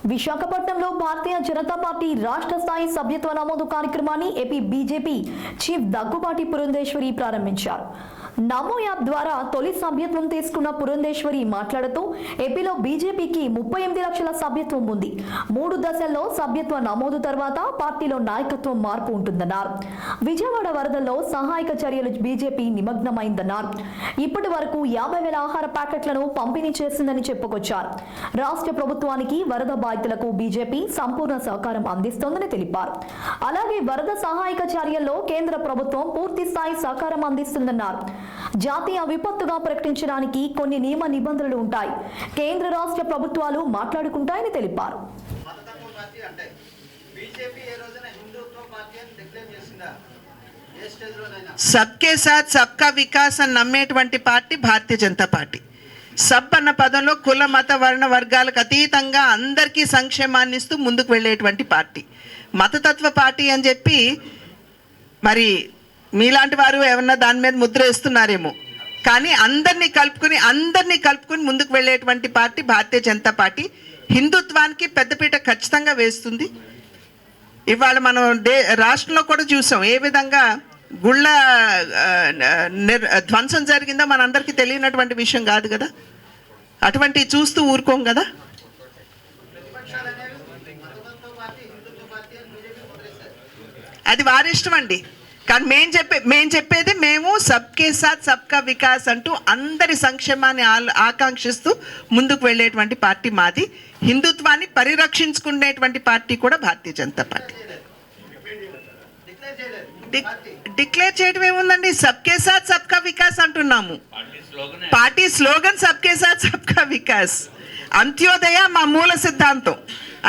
విశాఖపట్నంలో భారతీయ జనతా పార్టీ రాష్ట్ర స్థాయి సభ్యత్వ నమోదు కార్యక్రమాన్ని AP BJP chief Daggubati Purandeswari ప్రారంభించారు. నమో యాప్ ద్వారా తొలి సభ్యత్వం తీసుకున్న పురంధేశ్వరి మాట్లాడుతూ ఏపీలో బీజేపీకి 38 లక్షల సభ్యత్వం ఉంది. 3 దశల్లో సభ్యత్వ నమోదు తర్వాత పార్టీలో నాయకత్వం మార్పు ఉంటుందన్నారు. విజయవాడ వరదల్లో సహాయక చర్యలు బీజేపీ నిమగ్నమైందన్నారు. ఇప్పటి వరకు 50,000 ఆహార ప్యాకెట్లను పంపిణీ చేసిందని చెప్పుకొచ్చారు. రాష్ట్ర ప్రభుత్వానికి వరద బాధితులకు బీజేపీ సంపూర్ణ సహకారం అందిస్తోందని తెలిపారు. అలాగే వరద సహాయక చర్యల్లో కేంద్ర ప్రభుత్వం పూర్తి స్థాయి సహకారం అందిస్తుందన్నారు. జాతీయ విపత్తుగా ప్రకటించడానికి కొన్ని నియమ నిబంధనలు ఉంటాయి. కేంద్ర రాష్ట్ర ప్రభుత్వాలు మాట్లాడుకుంటాయని తెలిపారు. సబ్కే సాత్ సబ్కా వికాస్ అని నమ్మేటువంటి party Bharatiya Janata party. Sub అన్న పదంలో కుల మత వర్ణ వర్గాలకు అతీతంగా అందరికీ సంక్షేమాన్ని ఇస్తూ ముందుకు వెళ్ళేటువంటి పార్టీ. మతతత్వ పార్టీ అని చెప్పి మరి మీలాంటి వారు ఏమన్నా దాని మీద ముద్ర వేస్తున్నారేమో, కానీ అందరినీ కలుపుకుని ముందుకు వెళ్ళేటువంటి పార్టీ భారతీయ జనతా పార్టీ. హిందుత్వానికి పెద్దపీట ఖచ్చితంగా వేస్తుంది. ఇవాళ మనం రాష్ట్రంలో కూడా చూసాం ఏ విధంగా గుళ్ళ ధ్వంసం జరిగిందో మనందరికీ తెలియనటువంటి విషయం కాదు కదా. అటువంటి చూస్తూ ఊరుకోం కదా. అది వారి ఇష్టం అండి. కానీ మేము చెప్పేది మేము సబ్కే సాత్ సబ్కా వికాస్ అంటూ అందరి సంక్షేమాన్ని ఆకాంక్షిస్తూ ముందుకు వెళ్ళేటువంటి పార్టీ మాది. హిందుత్వాన్ని పరిరక్షించుకునేటువంటి పార్టీ కూడా భారతీయ జనతా పార్టీ. డిక్లేర్ చేయడం ఏముందండి, సబ్కే సాత్ సబ్కా వికాస్ అంటున్నాము. పార్టీ స్లోగన్ సబ్కే సాత్ సబ్కా వికాస్. అంత్యోదయ మా మూల సిద్ధాంతం.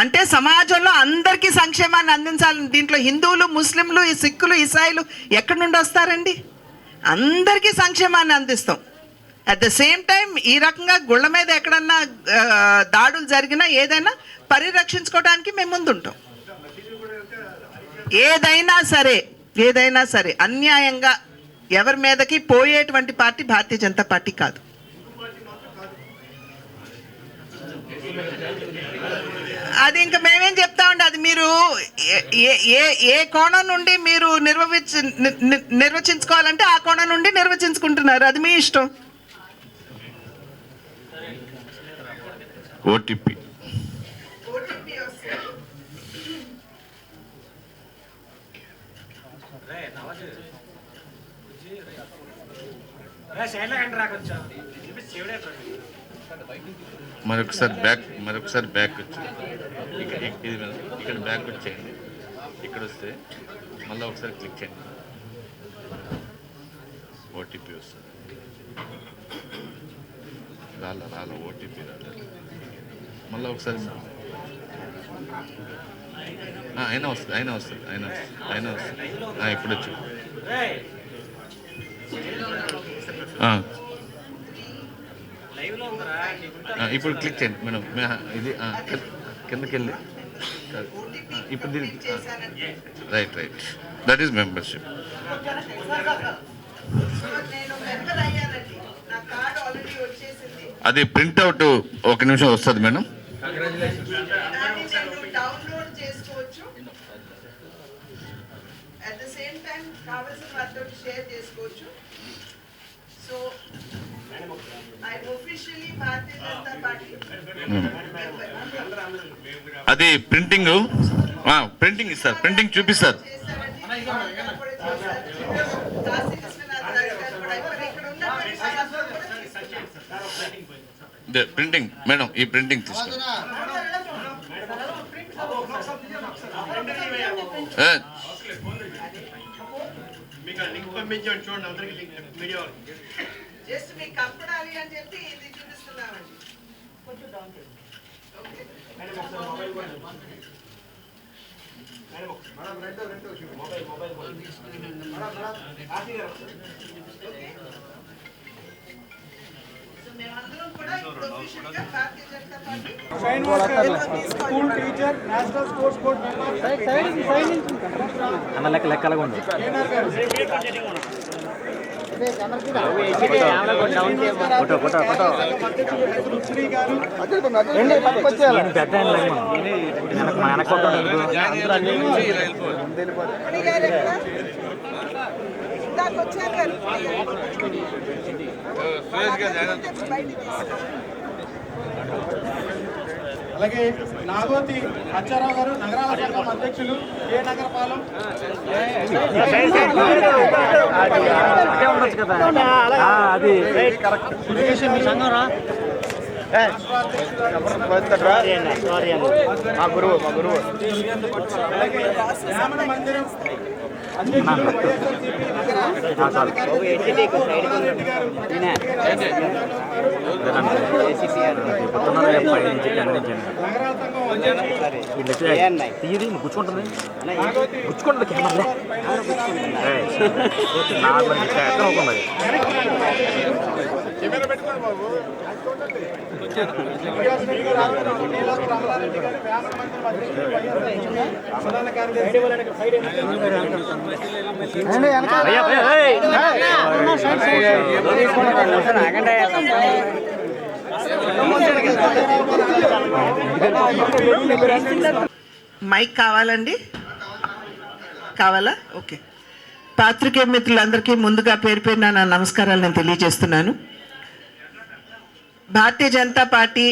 అంటే సమాజంలో అందరికీ సంక్షేమాన్ని అందించాలని. దీంట్లో హిందువులు, ముస్లింలు, సిక్కులు, ఇసాయిలు ఎక్కడి నుండి వస్తారండి? అందరికీ సంక్షేమాన్ని అందిస్తాం. అట్ ద సేమ్ టైం ఈ రకంగా గుళ్ళ మీద ఎక్కడన్నా దాడులు జరిగినా ఏదైనా పరిరక్షించుకోవడానికి మేము ముందుంటాం. ఏదైనా సరే అన్యాయంగా ఎవరి మీదకి పోయేటువంటి పార్టీ భారతీయ జనతా పార్టీ కాదు. అది ఇంకా మేమేం చెప్తామండి. అది మీరు ఏ కోణం నుండి మీరు నిర్వచించుకోవాలంటే ఆ కోణం నుండి నిర్వచించుకుంటున్నారు. అది మీ ఇష్టం. ఓటీపీ మరొకసారి బ్యాక్ వచ్చి ఇక్కడ బ్యాక్ వచ్చేయండి. ఇక్కడ వస్తే మళ్ళీ ఒకసారి క్లిక్ చేయండి. ఓటీపీ వస్తుంది. రాల ఓటీపీ రాలేదు. మళ్ళీ ఒకసారి అయినా వస్తుంది. ఇప్పుడు వచ్చి ఇప్పుడు క్లిక్ చేయండి మేడం. ఇది కిందకి వెళ్ళి ఇప్పుడు దీనికి రైట్ దట్ ఈస్ మెంబర్షిప్. అది ప్రింట్అవుట్ 1 నిమిషం వస్తుంది మేడం. అది ప్రింటింగ్ ఇస్తారు, ప్రింటింగ్ చూపిస్తారు. ప్రింటింగ్ మేడం, ఈ ప్రింటింగ్ తీసుకోండి. School teacher, national sports board member, అన్న లెక్కలుగా ఉంది. శ్రీ గారు అలాగే నాగోతి అచ్చారావు గారు నగరాల సంఘం అధ్యక్షులు ఏ నగరపాలెం అలాగే బ్రాహ్మణ మందిరం అధ్యక్షులు వైఎస్ఆర్సీపీ నగరాల సంఘం గుచ్చుకుంటుంది కెమెరా ప్రధాన కార్యదర్శి మైక్ కావాలండి? కావాలా? ఓకే. పాత్రికేయ మిత్రులందరికీ ముందుగా పేరు పేరున నా నమస్కారాలు నేను తెలియజేస్తున్నాను. భారతీయ జనతా పార్టీ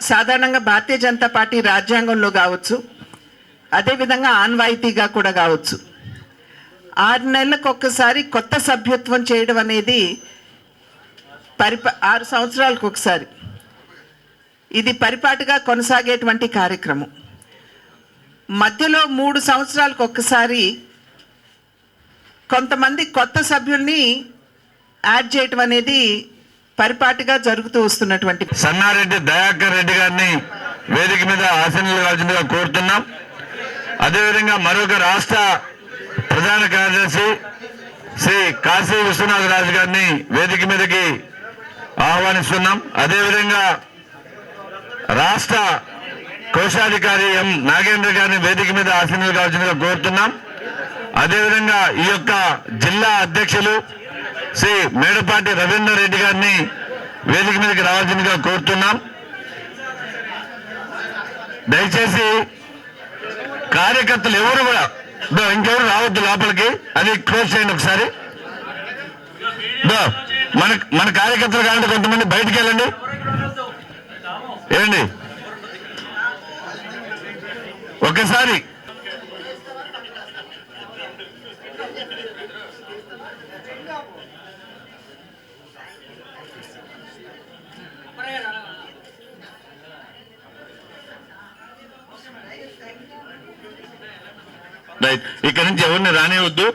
సాధారణంగా భారతీయ జనతా పార్టీ రాజ్యాంగంలో కావచ్చు, అదేవిధంగా ఆన్వాయితీగా కూడా కావచ్చు, 6 నెలలకు ఒక్కసారి కొత్త సభ్యత్వం చేయడం అనేది 6 సంవత్సరాలకు ఒకసారి ఇది పరిపాటిగా కొనసాగేటువంటి కార్యక్రమం. మధ్యలో 3 సంవత్సరాలకు ఒక్కసారి కొంతమంది కొత్త సభ్యుల్ని యాడ్ చేయటం అనేది పరిపాటిగా జరుగుతూ వస్తున్నటువంటి. సన్నారెడ్డి దయాకర్ రెడ్డి గారిని వేదిక మీద ఆసీనులు కావాల్సిందిగా కోరుతున్నాం. అదేవిధంగా మరొక రాష్ట్ర ప్రధాన కార్యదర్శి శ్రీ కాశీ విశ్వనాథరాజు గారిని వేదిక మీదకి ఆహ్వానిస్తున్నాం. అదేవిధంగా రాష్ట్ర కోశాధికారి ఎం నాగేంద్ర గారిని వేదిక మీద ఆసీనులు కావాల్సిందిగా కోరుతున్నాం. అదేవిధంగా ఈ యొక్క జిల్లా అధ్యక్షులు శ్రీ మేడపాటి రవీందర్ రెడ్డి గారిని వేదిక మీదకి రావాల్సిందిగా కోరుతున్నాం. దయచేసి కార్యకర్తలు ఎవరు కూడా ఇంకెవరు రావద్దు లోపలికి, అది క్లోజ్ చేయండి ఒకసారి. మన కార్యకర్తలు కావాలంటే కొంతమంది బయటికి వెళ్ళండి. ఏమండి ఒకసారి రైట్, ఇక్కడ నుంచి ఎవరిని రానివద్దు.